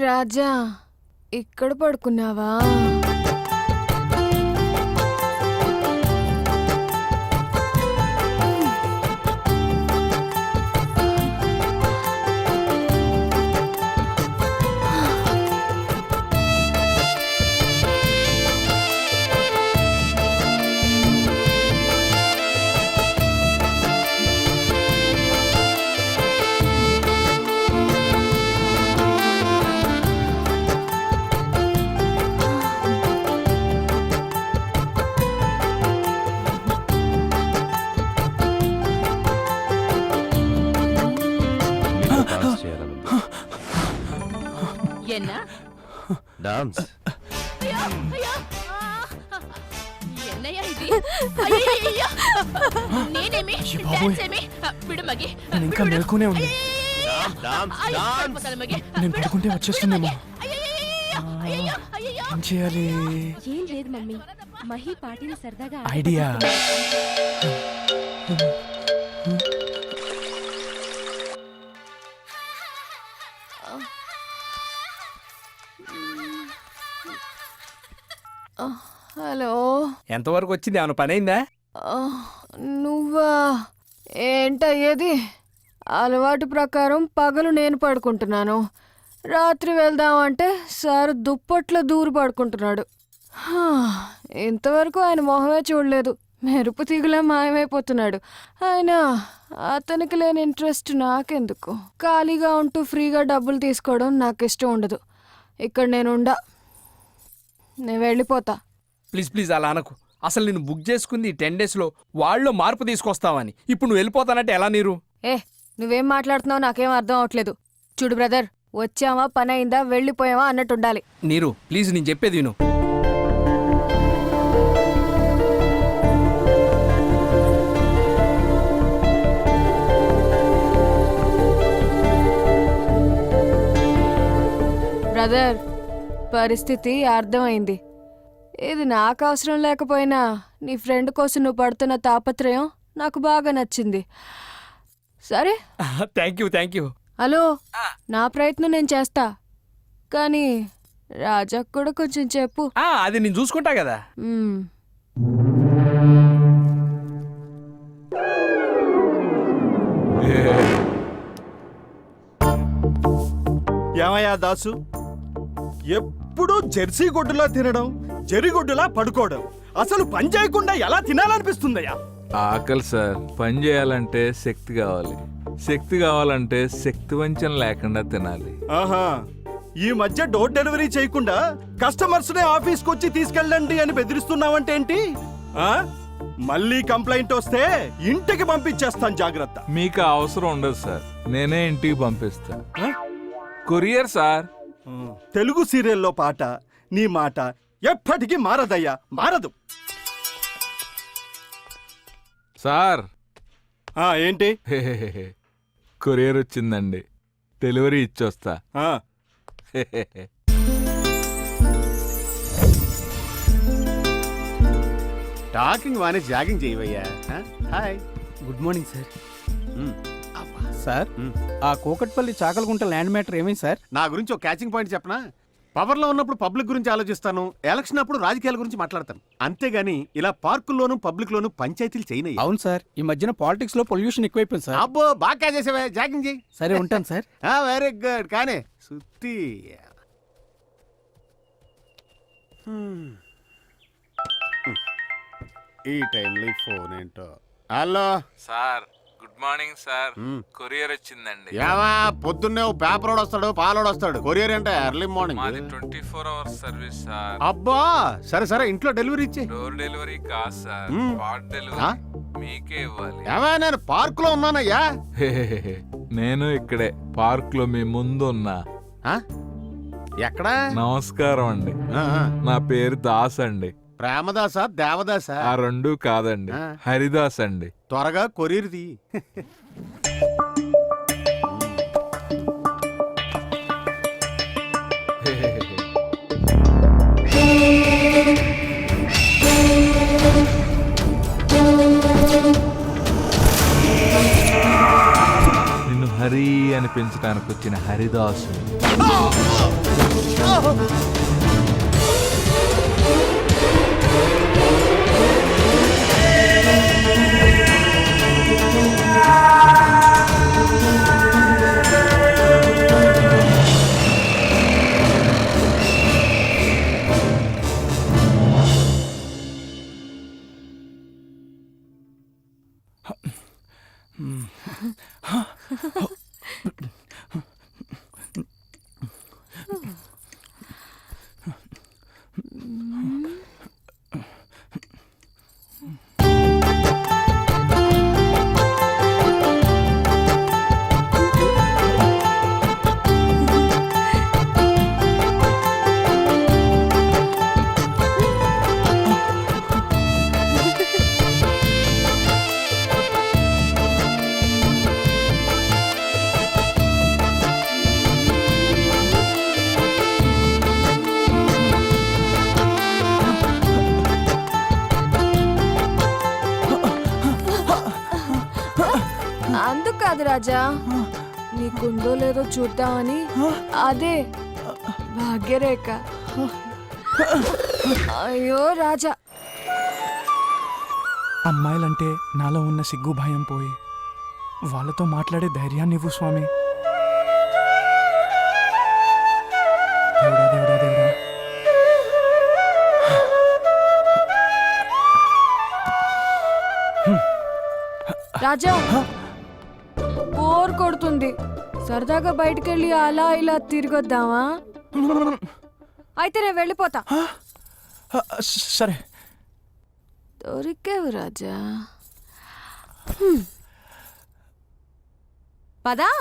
రాజా, ఇక్కడ పడుకున్నావా? என்ன డాన్స్ என்னையா இது అయ్యయ్యయ్యో నేనేమి డాన్స్ ఏమి విడు మగి నేను ఇంకా మెలకునే ఉంది. నేను పడుకుంటే వచ్చేస్తుందేమో. ఏం చేయాలి? ఏం లేదు మమ్మీ, మహి పాటిని సరదాగా ఐడియా. హలో, ఎంతవరకు వచ్చింది? ఏమైనా పని అయిందా? నువ్వా? ఏంటయ్యేది? అలవాటు ప్రకారం పగలు నేను పడుకుంటున్నాను, రాత్రి వెళ్దామంటే సార్ దుప్పట్లో దూరి పడుకుంటున్నాడు. ఇంతవరకు ఆయన మొహమే చూడలేదు, మెరుపు తీగులా మాయమైపోతున్నాడు. అయినా అతనికి లేని ఇంట్రెస్ట్ నాకెందుకు? ఖాళీగా ఉంటూ ఫ్రీగా డబ్బులు తీసుకోవడం నాకు ఇష్టం ఉండదు. ఇక్కడ నేను వెళ్ళిపోతా. ప్లీజ్ ప్లీజ్ అలా అనకు. అసలు నేను బుక్ చేసుకుంది 10 days లో వాళ్ళు మార్పు తీసుకొస్తావని. ఇప్పుడు నువ్వు వెళ్ళిపోతానంటే ఎలా నీరు? నువ్వేం మాట్లాడుతున్నావు నాకేం అర్థం అవట్లేదు. చూడు బ్రదర్, వచ్చావా, పని అయిందా, వెళ్ళిపోయావా అన్నట్టు ఉండాలి. నీరు ప్లీజ్, నేను చెప్పేది విను. బ్రదర్, పరిస్థితి అర్థమైంది. ఇది నాకు అవసరం లేకపోయినా నీ ఫ్రెండ్ కోసం నువ్వు పడుతున్న తాపత్రయం నాకు బాగా నచ్చింది. సరే, థ్యాంక్ యూ. హలో, నా ప్రయత్నం నేను చేస్తా, కానీ రాజాకు కూడా కొంచెం చెప్పు. అది నేను చూసుకుంటా కదా. ఏమయ్యా దాసు, ఎప్పుడు జెర్సీ గొడ్డులా తినడం, జరిగొడ్డులా పడుకోవడం, అసలు పని చేయకుండా ఎలా తినాలనిపిస్తుందయ్యా? ఆకలి సార్. పని చేయాలంటే శక్తి కావాలి, శక్తి కావాలంటే శక్తి వంచన లేకుండా తినాలి. ఆహా, ఈ మధ్య డోర్ డెలివరీ చేయకుండా కస్టమర్స్ నే ఆఫీస్కి వచ్చి తీసుకెళ్ళండి అని బెదిరిస్తున్నావంటే ఏంటి? మళ్ళీ కంప్లైంట్ వస్తే ఇంటికి పంపించేస్తాను, జాగ్రత్త. మీకు అవసరం ఉండదు సార్, నేనే ఇంటికి పంపిస్తా. Courier sir. తెలుగు సీరియల్లో పాట, నీ మాట ఎప్పటికీ మారదయ్యా, మారదు. సార్ ఏంటి? కొరియర్ వచ్చిందండి, డెలివరీ ఇచ్చొస్తా. టాకింగ్ వానే జాగింగ్ చేయవయ్యా. Hi, good morning sir. Sir, ఆ కోకట్పల్లి చాకలగుంట ల్యాండ్ మ్యాటర్ ఏమైంది సార్? నా గురించి ఒక క్యాచింగ్ పాయింట్ చెప్పనా? పవర్లో ఉన్నప్పుడు పబ్లిక్ గురించి ఆలోచిస్తాను, ఎలక్షన్ అప్పుడు రాజకీయాల గురించి మాట్లాడతాను. అంతేగాని ఇలా పార్కుల్లోనూ పబ్లిక్ లోను పంచాయతీలు చేయనయ్యా. అవును సార్, ఈ మధ్యన పాలిటిక్స్ లో పొల్యూషన్ ఎక్కువైపోయింది సార్. అబ్బో, బాగా చేసేవా, జాగింగ్ చేయి. సరే, ఉంటాను సార్. Very good. కానీ సుత్తి ఈ టైంలో ఫోన్ ఏంటో. Hello sir, good morning sir. Courier వచ్చిందండి. ఏమా, పొద్దున్నే పేపర్ వస్తాడు, పాలోడు వస్తాడు, కొరియర్ అంటే ఎర్లీ మార్నింగ్. మాది 24 hours సర్వీస్ సార్. అబ్బా, సరే సరే, ఇంట్లో డెలివరీ ఇచ్చే. డోర్ డెలివరీ కాదు సార్, స్పాట్ డెలివరీ మీకే ఇవ్వాలి. ఏమా, నేను పార్క్ లో ఉన్నానయ్యా. నేను ఇక్కడే పార్క్ లో మీ ముందు ఉన్నా. ఎక్కడా? నమస్కారం అండి, నా పేరు దాస్ అండి. ప్రేమదాసా, దేవదాసా? ఆ రెండు కాదండి, హరిదాస్ అండి. త్వరగా కొరియర్ తీ. నిన్ను హరి అని పిల్లల్ని పెంచడానికి వచ్చిన హరిదాసు. అందుకు కాదు రాజా, నీకుందో లేదో చూద్దామని. అదే భాగ్యరేఖ. అయ్యో రాజా, అమ్మాయిలంటే నాలో ఉన్న సిగ్గు భయం పోయి వాళ్ళతో మాట్లాడే ధైర్యాన్ని ఇవ్వు స్వామి. దేవుడా దేవుడా దేవుడా. రాజా బోర్ కొడుతుంది, సరదాగా బయటకెళ్ళి అలా ఇలా తిరిగొద్దామా? అయితే నేను వెళ్ళిపోతా. సరే. దొరికావు రాజా. పదా.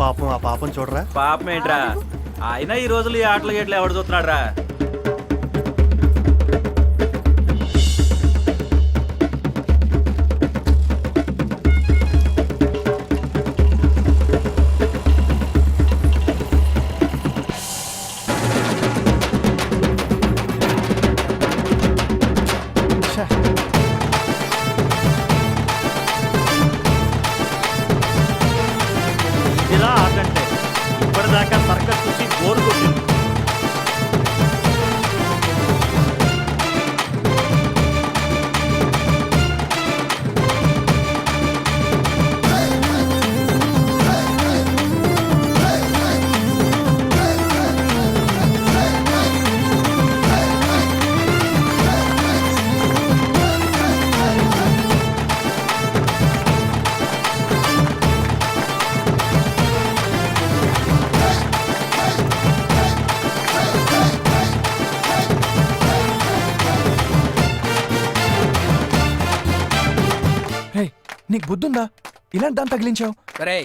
పాపం ఆ పాపం చూడరా. పాపం ఏంట్రా, అయినా ఈ రోజులు ఈ ఆటలు గేట్లు ఎవడు చూస్తున్నాడు రా. ఇలా ఆటంటే ఇప్పటిదాకా సర్కస్ చూసి బోరు కొట్టింది. నీకు బుద్ధుందా? ఇలాంటి దాన్ని తగిలించావు. సరే,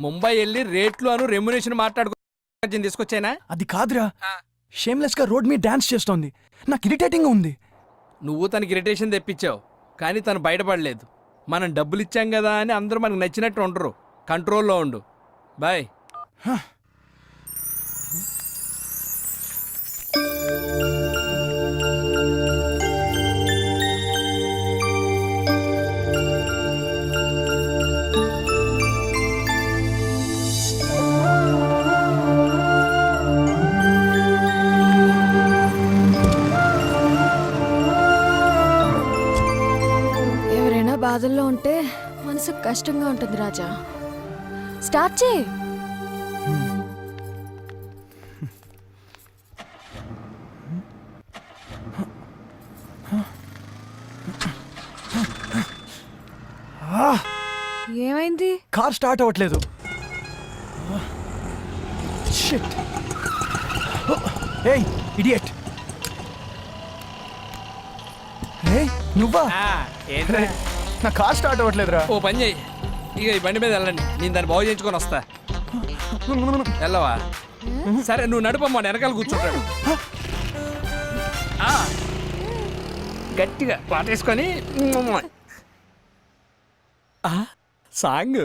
ముంబై వెళ్ళి రేట్లు అను రెమ్యునేషన్ మాట్లాడుకో తీసుకొచ్చానా? అది కాదురా, షేమ్లెస్ గా రోడ్ మీద డాన్స్ చేస్తోంది. నాకు ఇరిటేటింగ్ ఉంది. నువ్వు తనకి ఇరిటేషన్ తెప్పించావు, కానీ తను బయటపడలేదు. మనం డబ్బులు ఇచ్చాం కదా అని అందరూ మనకు నచ్చినట్టు ఉండరు. కంట్రోల్లో ఉండు. బాయ్. బాధల్లో ఉంటే మనసుకు కష్టంగా ఉంటుంది రాజా. స్టార్ట్ చేయి. ఏమైంది? కార్ స్టార్ట్ అవ్వట్లేదు. షిట్. ఏయ్ ఇడియట్. ఏయ్ నువ్వా? ఏంట్రా, నా కార్ స్టార్ట్ అవ్వట్లేదురా. ఓ పని చెయ్యి, ఇక ఈ బండి మీద వెళ్ళండి, నేను దాన్ని బాగు చేయించుకొని వస్తా. వెళ్ళవా? సరే నువ్వు నడుపమ్మా, వెనకాల కూర్చుంటాడు. గట్టిగా పాటేసుకొని సాంగ్